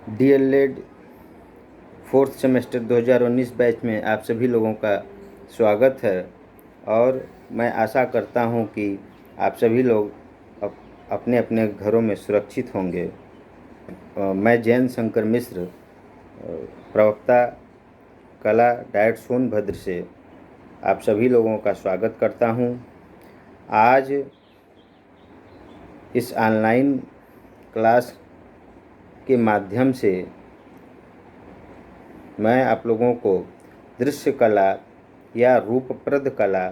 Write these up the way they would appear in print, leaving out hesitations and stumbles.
DElEd fourth semester 2019 batch में आप सभी लोगों का स्वागत है और मैं आशा करता हूं कि आप सभी लोग अपने अपने घरों में सुरक्षित होंगे। मैं जैन शंकर मिश्र, प्रवक्ता कला डाइट सोनभद्र से आप सभी लोगों का स्वागत करता हूं। आज इस ऑनलाइन क्लास के माध्यम से मैं आप लोगों को दृश्य कला या रूपप्रद कला,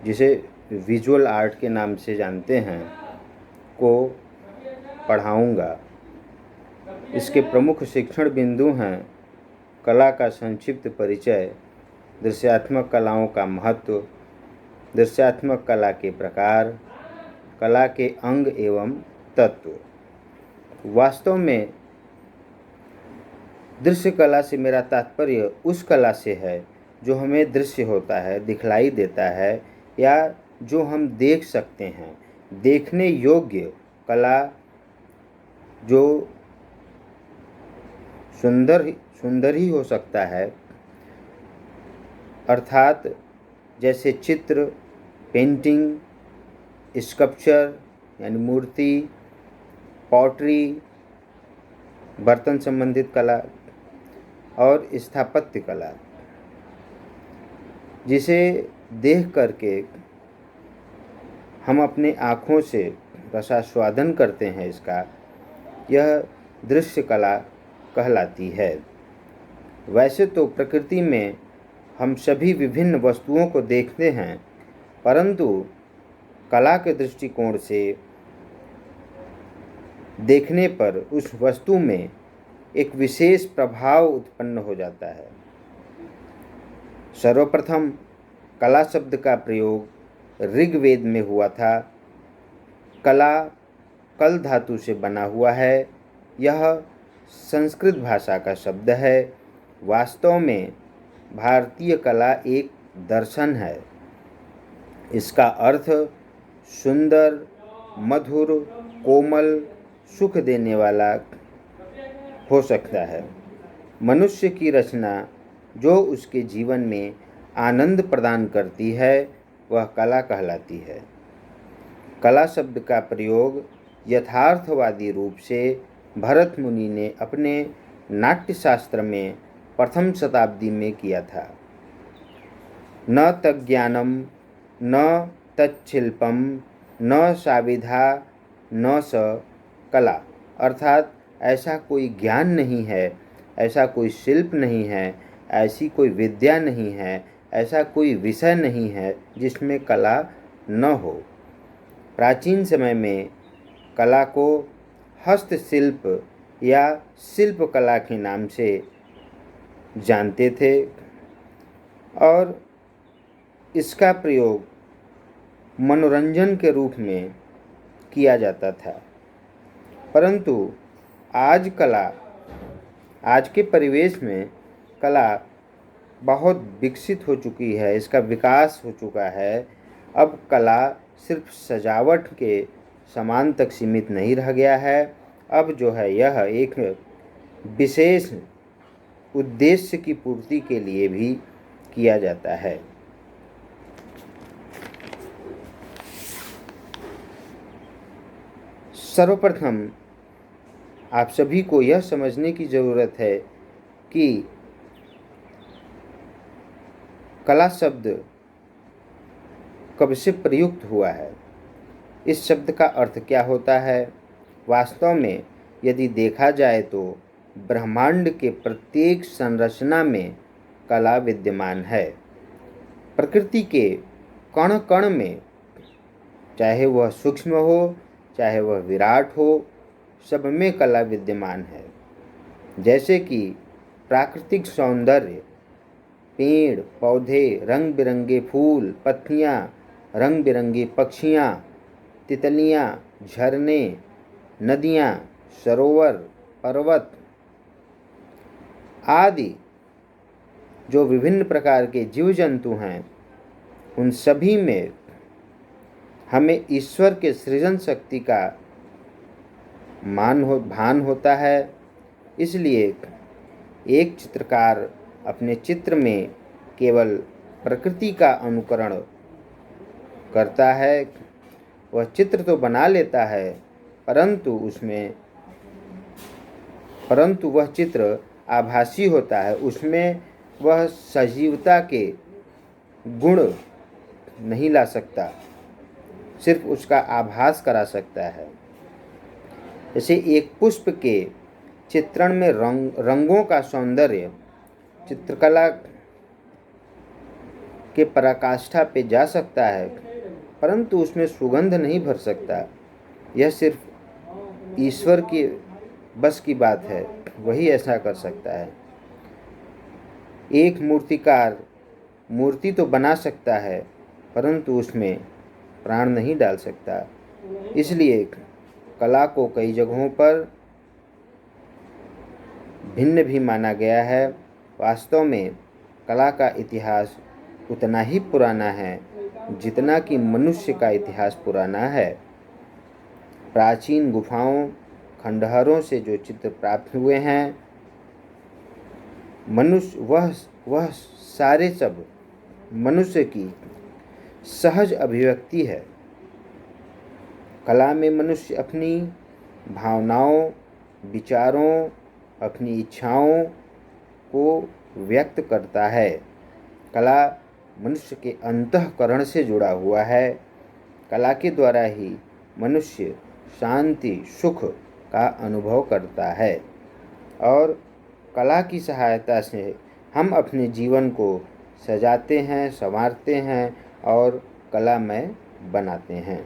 जिसे विजुअल आर्ट के नाम से जानते हैं, को पढ़ाऊंगा। इसके प्रमुख शिक्षण बिंदु हैं कला का संक्षिप्त परिचय, दृश्यात्मक कलाओं का महत्व, दृश्यात्मक कला के प्रकार, कला के अंग एवं तत्व। वास्तव में दृश्य कला से मेरा तात्पर्य उस कला से है जो हमें दृश्य होता है, दिखलाई देता है या जो हम देख सकते हैं। देखने योग्य कला जो सुंदर ही हो सकता है, अर्थात जैसे चित्र, पेंटिंग, स्कल्पचर यानी मूर्ति, पॉटरी, बर्तन संबंधित कला और स्थापत्य कला, जिसे देख करके हम अपने आँखों से रसास्वादन करते हैं, इसका यह दृश्य कला कहलाती है। वैसे तो प्रकृति में हम सभी विभिन्न वस्तुओं को देखते हैं, परंतु कला के दृष्टिकोण से देखने पर उस वस्तु में एक विशेष प्रभाव उत्पन्न हो जाता है। सर्वप्रथम कला शब्द का प्रयोग ऋग्वेद में हुआ था। कला कल धातु से बना हुआ है। यह संस्कृत भाषा का शब्द है। वास्तव में भारतीय कला एक दर्शन है। इसका अर्थ सुंदर, मधुर, कोमल, सुख देने वाला हो सकता है। मनुष्य की रचना जो उसके जीवन में आनंद प्रदान करती है, वह कला कहलाती है। कला शब्द का प्रयोग यथार्थवादी रूप से भरत मुनि ने अपने नाट्यशास्त्र में प्रथम शताब्दी में किया था। न तज्ज्ञानम न तच्छिल्पम न साविधा न स कला, अर्थात ऐसा कोई ज्ञान नहीं है, ऐसा कोई शिल्प नहीं है, ऐसी कोई विद्या नहीं है, ऐसा कोई विषय नहीं है जिसमें कला न हो। प्राचीन समय में कला को हस्तशिल्प या शिल्प कला के नाम से जानते थे और इसका प्रयोग मनोरंजन के रूप में किया जाता था। परंतु आज के परिवेश में कला बहुत विकसित हो चुकी है, इसका विकास हो चुका है। अब कला सिर्फ सजावट के सामान तक सीमित नहीं रह गया है। अब जो है यह एक विशेष उद्देश्य की पूर्ति के लिए भी किया जाता है। सर्वप्रथम आप सभी को यह समझने की ज़रूरत है कि कला शब्द कब से प्रयुक्त हुआ है, इस शब्द का अर्थ क्या होता है। वास्तव में यदि देखा जाए तो ब्रह्मांड के प्रत्येक संरचना में कला विद्यमान है। प्रकृति के कण कण में, चाहे वह सूक्ष्म हो चाहे वह विराट हो, सब में कला विद्यमान है। जैसे कि प्राकृतिक सौंदर्य, पेड़ पौधे, रंग बिरंगे फूल पत्तियाँ, रंग बिरंगी पक्षियाँ, तितलियाँ, झरने, नदियाँ, सरोवर, पर्वत आदि जो विभिन्न प्रकार के जीव जंतु हैं, उन सभी में हमें ईश्वर के सृजन शक्ति का भान होता है। इसलिए एक चित्रकार अपने चित्र में केवल प्रकृति का अनुकरण करता है। वह चित्र तो बना लेता है, परंतु वह चित्र आभासी होता है। उसमें वह सजीवता के गुण नहीं ला सकता, सिर्फ उसका आभास करा सकता है। जैसे एक पुष्प के चित्रण में रंगों का सौंदर्य चित्रकला के पराकाष्ठा पे जा सकता है, परंतु उसमें सुगंध नहीं भर सकता। यह सिर्फ ईश्वर की बस की बात है, वही ऐसा कर सकता है। एक मूर्तिकार मूर्ति तो बना सकता है, परंतु उसमें प्राण नहीं डाल सकता। इसलिए कला को कई जगहों पर भिन्न भी माना गया है। वास्तव में कला का इतिहास उतना ही पुराना है जितना कि मनुष्य का इतिहास पुराना है। प्राचीन गुफाओं, खंडहरों से जो चित्र प्राप्त हुए हैं, वह सारे सब मनुष्य की सहज अभिव्यक्ति है। कला में मनुष्य अपनी भावनाओं, विचारों, अपनी इच्छाओं को व्यक्त करता है। कला मनुष्य के अंतःकरण से जुड़ा हुआ है। कला के द्वारा ही मनुष्य शांति, सुख का अनुभव करता है और कला की सहायता से हम अपने जीवन को सजाते हैं, संवारते हैं और कलामय बनाते हैं।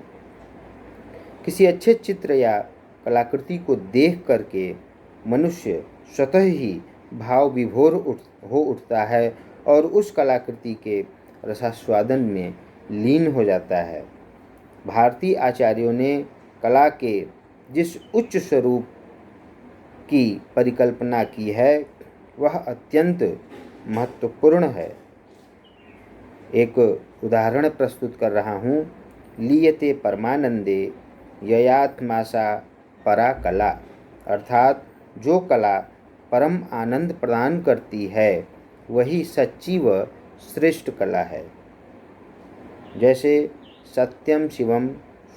किसी अच्छे चित्र या कलाकृति को देख करके मनुष्य स्वतः ही भाव विभोर हो उठता है और उस कलाकृति के रसास्वादन में लीन हो जाता है। भारतीय आचार्यों ने कला के जिस उच्च स्वरूप की परिकल्पना की है वह अत्यंत महत्वपूर्ण है। एक उदाहरण प्रस्तुत कर रहा हूँ। लीयते परमानंदे ययात्मासा परा कला, अर्थात जो कला परम आनंद प्रदान करती है वही सच्ची व श्रेष्ठ कला है। जैसे सत्यम शिवम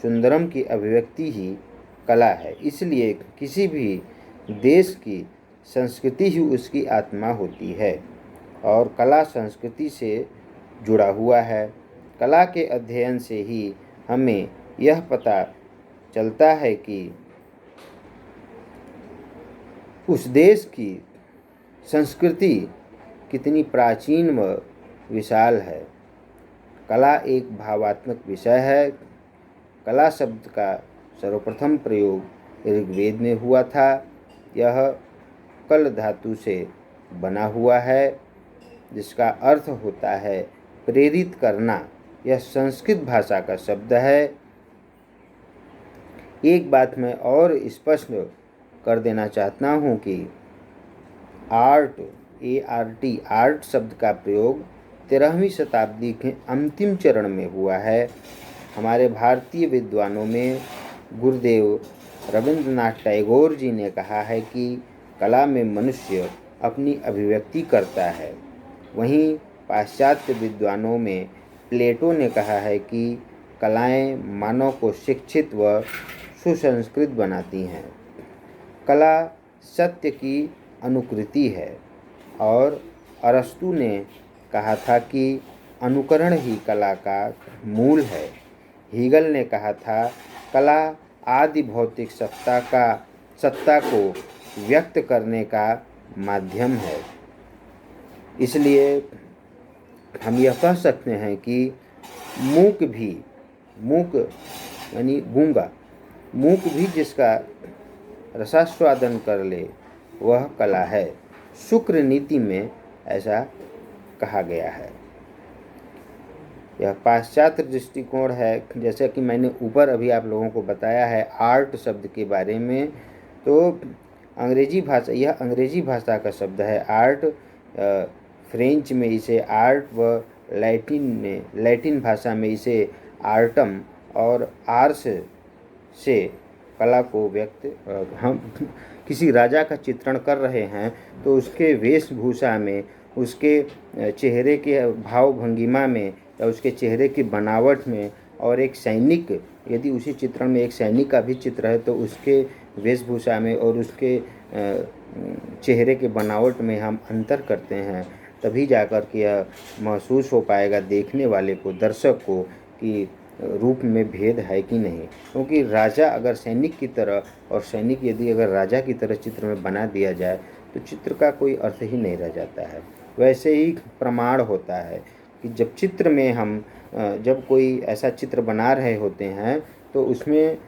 सुंदरम की अभिव्यक्ति ही कला है। इसलिए किसी भी देश की संस्कृति ही उसकी आत्मा होती है और कला संस्कृति से जुड़ा हुआ है। कला के अध्ययन से ही हमें यह पता चलता है कि उस देश की संस्कृति कितनी प्राचीन व विशाल है। कला एक भावात्मक विषय है। कला शब्द का सर्वप्रथम प्रयोग ऋग्वेद में हुआ था। यह कल धातु से बना हुआ है जिसका अर्थ होता है प्रेरित करना। यह संस्कृत भाषा का शब्द है। एक बात मैं और स्पष्ट कर देना चाहता हूँ कि आर्ट, आर्ट शब्द का प्रयोग 13वीं शताब्दी के अंतिम चरण में हुआ है। हमारे भारतीय विद्वानों में गुरुदेव रविंद्रनाथ टैगोर जी ने कहा है कि कला में मनुष्य अपनी अभिव्यक्ति करता है। वहीं पाश्चात्य विद्वानों में प्लेटो ने कहा है कि कलाएं मानव को शिक्षित व सुसंस्कृत बनाती हैं। कला सत्य की अनुकृति है और अरस्तु ने कहा था कि अनुकरण ही कला का मूल है। हीगल ने कहा था कला आदि भौतिक सत्ता को व्यक्त करने का माध्यम है। इसलिए हम यह कह सकते हैं कि मूक यानी गूंगा, मूक भी जिसका रसास्वादन कर ले वह कला है। शुक्र नीति में ऐसा कहा गया है। यह पाश्चात्य दृष्टिकोण है। जैसे कि मैंने ऊपर अभी आप लोगों को बताया है आर्ट शब्द के बारे में, तो यह अंग्रेजी भाषा का शब्द है आर्ट। फ्रेंच में इसे आर्ट व लैटिन भाषा में इसे आर्टम और आर्स से कला को व्यक्त हम किसी राजा का चित्रण कर रहे हैं तो उसके वेशभूषा में, उसके चेहरे के भाव भंगिमा में या उसके चेहरे की बनावट में, और एक सैनिक, यदि उसी चित्रण में एक सैनिक का भी चित्र है तो उसके वेशभूषा में और उसके चेहरे के बनावट में हम अंतर करते हैं, तभी जाकर के यह महसूस हो पाएगा देखने वाले को, दर्शक को, कि रूप में भेद है कि नहीं। क्योंकि राजा अगर सैनिक की तरह और सैनिक यदि अगर राजा की तरह चित्र में बना दिया जाए तो चित्र का कोई अर्थ ही नहीं रह जाता है। वैसे ही प्रमाण होता है कि जब चित्र में हम जब कोई ऐसा चित्र बना रहे होते हैं तो उसमें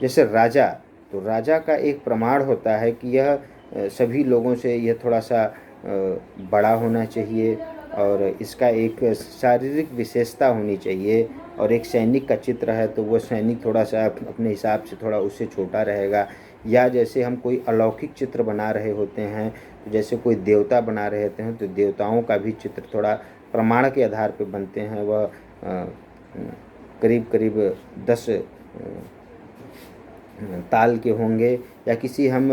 जैसे राजा, तो राजा का एक प्रमाण होता है कि यह सभी लोगों से यह थोड़ा सा बड़ा होना चाहिए और इसका एक शारीरिक विशेषता होनी चाहिए। और एक सैनिक का चित्र है तो वह सैनिक थोड़ा सा अपने हिसाब से थोड़ा उससे छोटा रहेगा। या जैसे हम कोई अलौकिक चित्र बना रहे होते हैं, जैसे कोई देवता बना रहे होते हैं तो देवताओं का भी चित्र थोड़ा प्रमाण के आधार पर बनते हैं। वह करीब करीब 10 ताल के होंगे। या किसी हम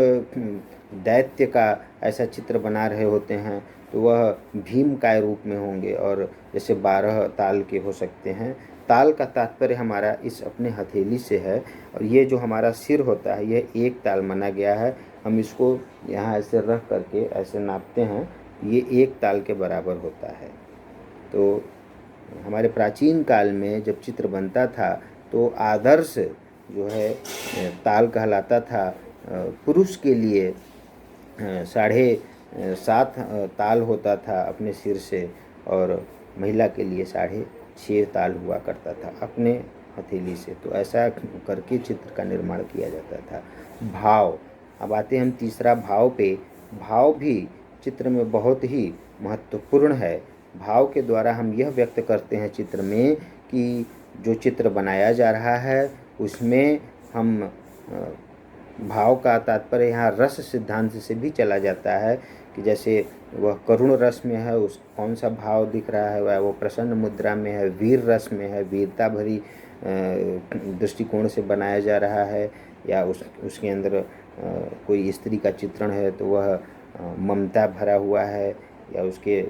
दैत्य का ऐसा चित्र बना रहे होते हैं तो वह भीम काय रूप में होंगे और जैसे 12 ताल के हो सकते हैं। ताल का तात्पर्य हमारा इस अपने हथेली से है और ये जो हमारा सिर होता है यह 1 ताल माना गया है। हम इसको यहाँ ऐसे रख करके ऐसे नापते हैं, ये 1 ताल के बराबर होता है। तो हमारे प्राचीन काल में जब चित्र बनता था तो आदर्श जो है ताल कहलाता था। पुरुष के लिए 7.5 ताल होता था अपने सिर से और महिला के लिए 6.5 ताल हुआ करता था अपने हथेली से। तो ऐसा करके चित्र का निर्माण किया जाता था। भाव, अब आते हैं हम तीसरा भाव पे। भाव भी चित्र में बहुत ही महत्वपूर्ण है। भाव के द्वारा हम यह व्यक्त करते हैं चित्र में कि जो चित्र बनाया जा रहा है उसमें हम भाव का तात्पर्य यहाँ रस सिद्धांत से भी चला जाता है कि जैसे वह करुण रस में है, उस कौन सा भाव दिख रहा है, वह वो प्रसन्न मुद्रा में है, वीर रस में है, वीरता भरी दृष्टिकोण से बनाया जा रहा है, या उसके अंदर कोई स्त्री का चित्रण है तो वह ममता भरा हुआ है, या उसके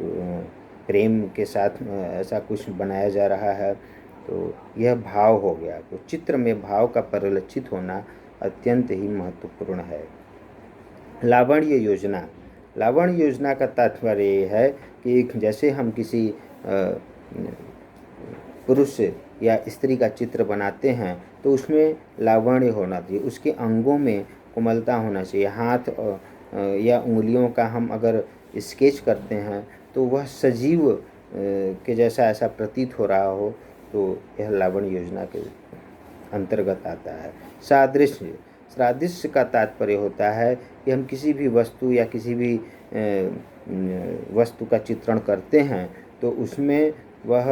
प्रेम के साथ ऐसा कुछ बनाया जा रहा है। तो यह भाव हो गया। तो चित्र में भाव का परिलक्षित होना अत्यंत ही महत्वपूर्ण है। लावण्य योजना, लावण्य योजना का तात्पर्य ये है कि जैसे हम किसी पुरुष या स्त्री का चित्र बनाते हैं तो उसमें लावण्य होना चाहिए, उसके अंगों में कोमलता होना चाहिए। हाथ या उंगलियों का हम अगर स्केच करते हैं तो वह सजीव के जैसा ऐसा प्रतीत हो रहा हो, तो यह लावण्य योजना के अंतर्गत आता है। सादृश्य, सादृश्य का तात्पर्य होता है कि हम किसी भी वस्तु या किसी भी वस्तु का चित्रण करते हैं तो उसमें वह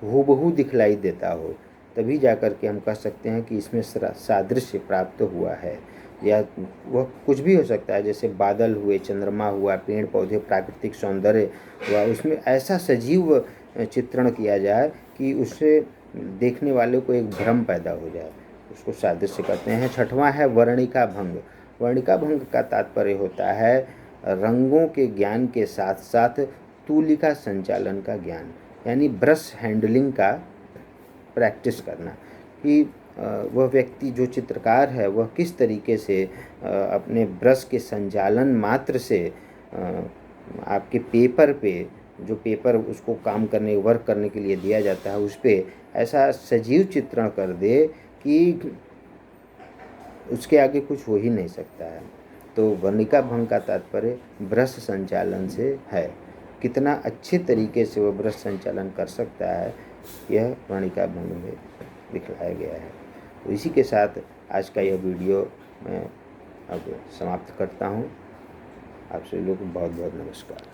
हूबहू दिखलाई देता हो, तभी जाकर के हम कह सकते हैं कि इसमें सादृश्य प्राप्त हुआ है। या वह कुछ भी हो सकता है, जैसे बादल हुए, चंद्रमा हुआ, पेड़ पौधे, प्राकृतिक सौंदर्य हुआ, उसमें ऐसा सजीव चित्रण किया जाए कि उससे देखने वाले को एक भ्रम पैदा हो जाए, उसको सादृश्य कहते हैं। 6वां है वर्णिका भंग। वर्णिका भंग का तात्पर्य होता है रंगों के ज्ञान के साथ साथ तूलिका संचालन का ज्ञान, यानी ब्रश हैंडलिंग का प्रैक्टिस करना, कि वह व्यक्ति जो चित्रकार है वह किस तरीके से अपने ब्रश के संचालन मात्र से आपके पेपर पे, जो पेपर उसको काम करने वर्क करने के लिए दिया जाता है उस पर ऐसा सजीव चित्रण कर दे कि उसके आगे कुछ हो ही नहीं सकता है। तो वर्णिका भंग का तात्पर्य ब्रश संचालन से है, कितना अच्छे तरीके से वह ब्रश संचालन कर सकता है, यह वर्णिका भंग में दिखलाया गया है। तो इसी के साथ आज का यह वीडियो मैं अब समाप्त करता हूँ। आप सभी लोगों को बहुत बहुत नमस्कार।